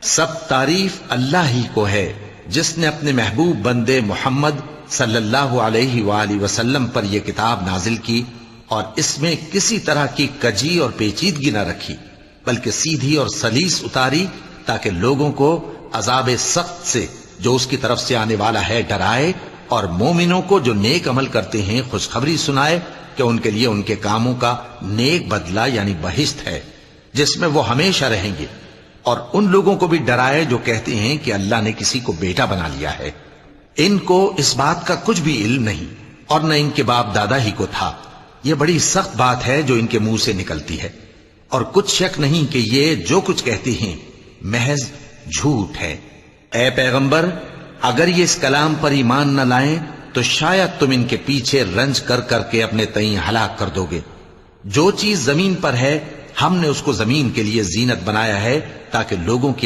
سب تعریف اللہ ہی کو ہے جس نے اپنے محبوب بندے محمد صلی اللہ علیہ وآلہ وسلم پر یہ کتاب نازل کی اور اس میں کسی طرح کی کجی اور پیچیدگی نہ رکھی بلکہ سیدھی اور سلیس اتاری تاکہ لوگوں کو عذاب سخت سے جو اس کی طرف سے آنے والا ہے ڈرائے اور مومنوں کو جو نیک عمل کرتے ہیں خوشخبری سنائے کہ ان کے لیے ان کے کاموں کا نیک بدلہ یعنی بہشت ہے جس میں وہ ہمیشہ رہیں گے، اور ان لوگوں کو بھی ڈرائے جو کہتے ہیں کہ اللہ نے کسی کو بیٹا بنا لیا ہے۔ ان کو اس بات کا کچھ بھی علم نہیں اور نہ ان کے باپ دادا ہی کو تھا۔ یہ بڑی سخت بات ہے جو ان کے منہ سے نکلتی ہے، اور کچھ شک نہیں کہ یہ جو کچھ کہتے ہیں محض جھوٹ ہے۔ اے پیغمبر، اگر یہ اس کلام پر ایمان نہ لائیں تو شاید تم ان کے پیچھے رنج کر کر کے اپنے تئیں ہلاک کر دو گے۔ جو چیز زمین پر ہے ہم نے اس کو زمین کے لیے زینت بنایا ہے تاکہ لوگوں کی